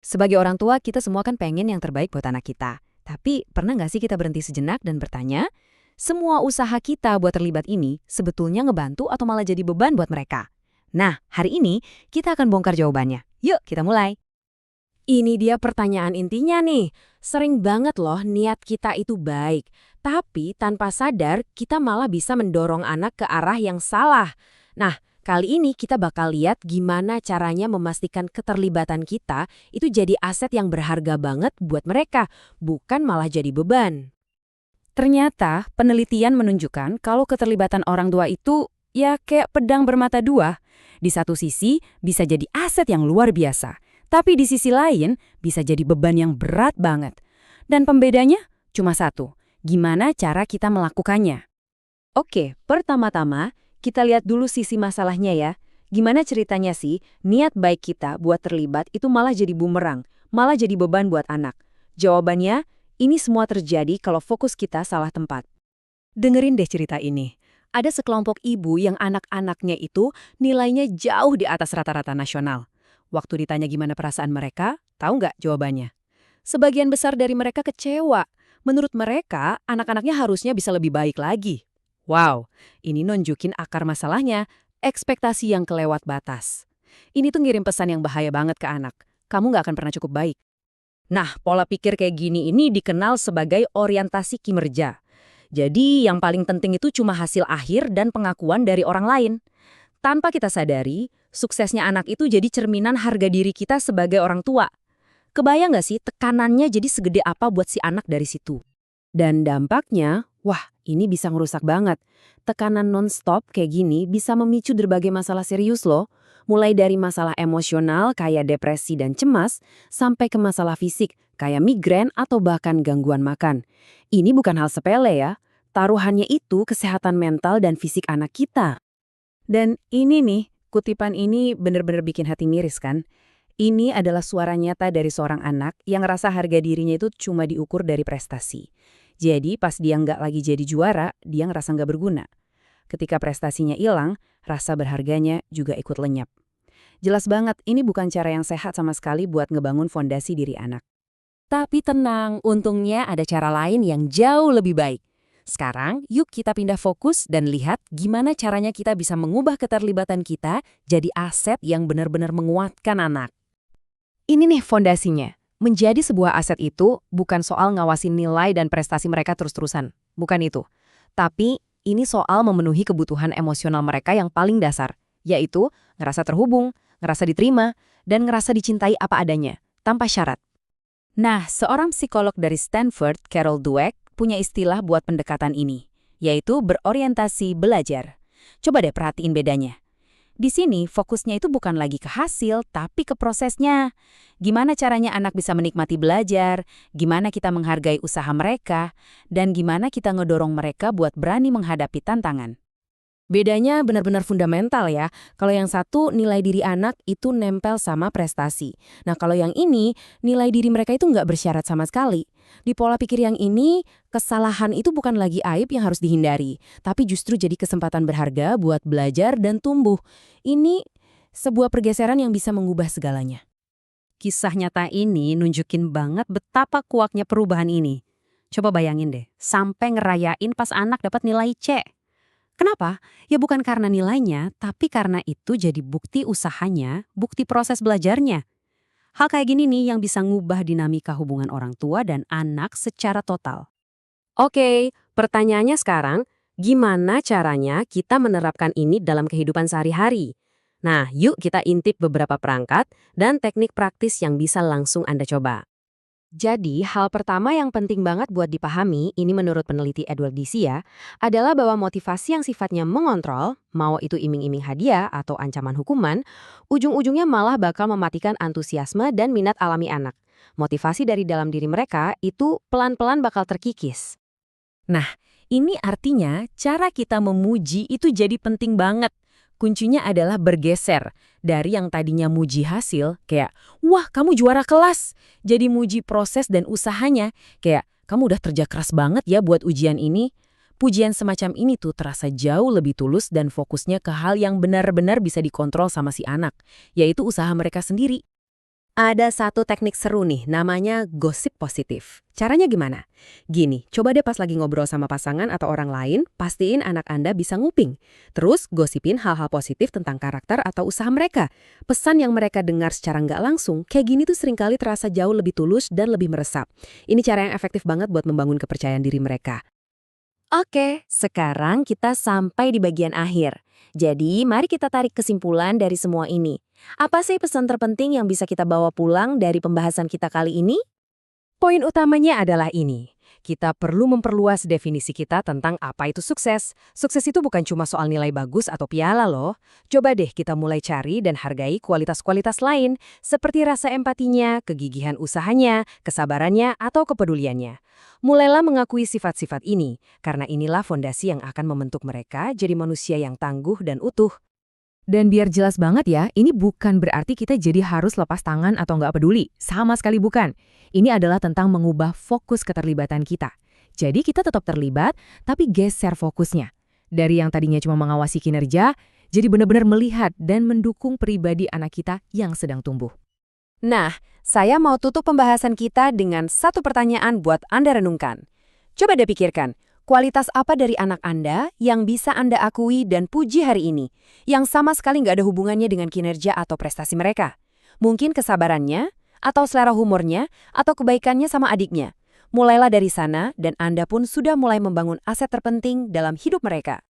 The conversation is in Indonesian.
Sebagai orang tua, kita semua kan pengen yang terbaik buat anak kita. Tapi pernah nggak sih kita berhenti sejenak dan bertanya, semua usaha kita buat terlibat ini sebetulnya ngebantu atau malah jadi beban buat mereka? Nah, hari ini kita akan bongkar jawabannya. Yuk, kita mulai. Ini dia pertanyaan intinya nih. Sering banget loh niat kita itu baik, tapi tanpa sadar kita malah bisa mendorong anak ke arah yang salah. Nah, kali ini kita bakal lihat gimana caranya memastikan keterlibatan kita itu jadi aset yang berharga banget buat mereka, bukan malah jadi beban. Ternyata penelitian menunjukkan kalau keterlibatan orang tua itu ya kayak pedang bermata dua. Di satu sisi bisa jadi aset yang luar biasa, tapi di sisi lain bisa jadi beban yang berat banget. Dan pembedanya cuma satu, gimana cara kita melakukannya. Oke, pertama-tama kita lihat dulu sisi masalahnya ya. Gimana ceritanya sih niat baik kita buat terlibat itu malah jadi bumerang, malah jadi beban buat anak. Jawabannya, ini semua terjadi kalau fokus kita salah tempat. Dengerin deh cerita ini. Ada sekelompok ibu yang anak-anaknya itu nilainya jauh di atas rata-rata nasional. Waktu ditanya gimana perasaan mereka, tahu nggak jawabannya? Sebagian besar dari mereka kecewa. Menurut mereka, anak-anaknya harusnya bisa lebih baik lagi. Wow, ini nunjukin akar masalahnya, ekspektasi yang kelewat batas. Ini tuh ngirim pesan yang bahaya banget ke anak. Kamu nggak akan pernah cukup baik. Nah, pola pikir kayak gini ini dikenal sebagai orientasi kinerja. Jadi, yang paling penting itu cuma hasil akhir dan pengakuan dari orang lain. Tanpa kita sadari, suksesnya anak itu jadi cerminan harga diri kita sebagai orang tua. Kebayang nggak sih tekanannya jadi segede apa buat si anak dari situ? Dan dampaknya, wah ini bisa ngerusak banget. Tekanan non-stop kayak gini bisa memicu berbagai masalah serius loh. Mulai dari masalah emosional kayak depresi dan cemas, sampai ke masalah fisik kayak migrain atau bahkan gangguan makan. Ini bukan hal sepele ya. Taruhannya itu kesehatan mental dan fisik anak kita. Dan ini nih, kutipan ini bener-bener bikin hati miris kan? Ini adalah suara nyata dari seorang anak yang ngerasa harga dirinya itu cuma diukur dari prestasi. Jadi pas dia nggak lagi jadi juara, dia ngerasa nggak berguna. Ketika prestasinya hilang, rasa berharganya juga ikut lenyap. Jelas banget ini bukan cara yang sehat sama sekali buat ngebangun fondasi diri anak. Tapi tenang, untungnya ada cara lain yang jauh lebih baik. Sekarang, yuk kita pindah fokus dan lihat gimana caranya kita bisa mengubah keterlibatan kita jadi aset yang benar-benar menguatkan anak. Ini nih fondasinya. Menjadi sebuah aset itu bukan soal ngawasin nilai dan prestasi mereka terus-terusan. Bukan itu. Tapi ini soal memenuhi kebutuhan emosional mereka yang paling dasar, yaitu ngerasa terhubung, ngerasa diterima, dan ngerasa dicintai apa adanya, tanpa syarat. Nah, seorang psikolog dari Stanford, Carol Dweck, punya istilah buat pendekatan ini, yaitu berorientasi belajar. Coba deh perhatiin bedanya. Di sini fokusnya itu bukan lagi ke hasil, tapi ke prosesnya. Gimana caranya anak bisa menikmati belajar, gimana kita menghargai usaha mereka, dan gimana kita ngedorong mereka buat berani menghadapi tantangan. Bedanya benar-benar fundamental ya. Kalau yang satu nilai diri anak itu nempel sama prestasi. Nah kalau yang ini nilai diri mereka itu nggak bersyarat sama sekali. Di pola pikir yang ini, kesalahan itu bukan lagi aib yang harus dihindari, tapi justru jadi kesempatan berharga buat belajar dan tumbuh. Ini sebuah pergeseran yang bisa mengubah segalanya. Kisah nyata ini nunjukin banget betapa kuatnya perubahan ini. Coba bayangin deh, sampai ngerayain pas anak dapat nilai C. Kenapa? Ya bukan karena nilainya, tapi karena itu jadi bukti usahanya, bukti proses belajarnya. Hal kayak gini nih yang bisa ngubah dinamika hubungan orang tua dan anak secara total. Oke, pertanyaannya sekarang, gimana caranya kita menerapkan ini dalam kehidupan sehari-hari? Nah, yuk kita intip beberapa perangkat dan teknik praktis yang bisa langsung Anda coba. Jadi, hal pertama yang penting banget buat dipahami, ini menurut peneliti Edward Deci ya, adalah bahwa motivasi yang sifatnya mengontrol, mau itu iming-iming hadiah atau ancaman hukuman, ujung-ujungnya malah bakal mematikan antusiasme dan minat alami anak. Motivasi dari dalam diri mereka itu pelan-pelan bakal terkikis. Nah, ini artinya cara kita memuji itu jadi penting banget. Kuncinya adalah bergeser dari yang tadinya muji hasil, kayak, wah kamu juara kelas. Jadi muji proses dan usahanya, kayak, kamu udah kerja keras banget ya buat ujian ini. Pujian semacam ini tuh terasa jauh lebih tulus dan fokusnya ke hal yang benar-benar bisa dikontrol sama si anak, yaitu usaha mereka sendiri. Ada satu teknik seru nih, namanya gosip positif. Caranya gimana? Gini, coba deh pas lagi ngobrol sama pasangan atau orang lain, pastiin anak Anda bisa nguping. Terus gosipin hal-hal positif tentang karakter atau usaha mereka. Pesan yang mereka dengar secara nggak langsung, kayak gini tuh seringkali terasa jauh lebih tulus dan lebih meresap. Ini cara yang efektif banget buat membangun kepercayaan diri mereka. Oke, sekarang kita sampai di bagian akhir. Jadi, mari kita tarik kesimpulan dari semua ini. Apa sih pesan terpenting yang bisa kita bawa pulang dari pembahasan kita kali ini? Poin utamanya adalah ini. Kita perlu memperluas definisi kita tentang apa itu sukses. Sukses itu bukan cuma soal nilai bagus atau piala loh. Coba deh kita mulai cari dan hargai kualitas-kualitas lain, seperti rasa empatinya, kegigihan usahanya, kesabarannya, atau kepeduliannya. Mulailah mengakui sifat-sifat ini, karena inilah fondasi yang akan membentuk mereka jadi manusia yang tangguh dan utuh. Dan biar jelas banget ya, ini bukan berarti kita jadi harus lepas tangan atau nggak peduli. Sama sekali bukan. Ini adalah tentang mengubah fokus keterlibatan kita. Jadi kita tetap terlibat, tapi geser fokusnya. Dari yang tadinya cuma mengawasi kinerja, jadi benar-benar melihat dan mendukung pribadi anak kita yang sedang tumbuh. Nah, saya mau tutup pembahasan kita dengan satu pertanyaan buat Anda renungkan. Coba deh pikirkan, kualitas apa dari anak Anda yang bisa Anda akui dan puji hari ini, yang sama sekali nggak ada hubungannya dengan kinerja atau prestasi mereka? Mungkin kesabarannya, atau selera humornya, atau kebaikannya sama adiknya. Mulailah dari sana dan Anda pun sudah mulai membangun aset terpenting dalam hidup mereka.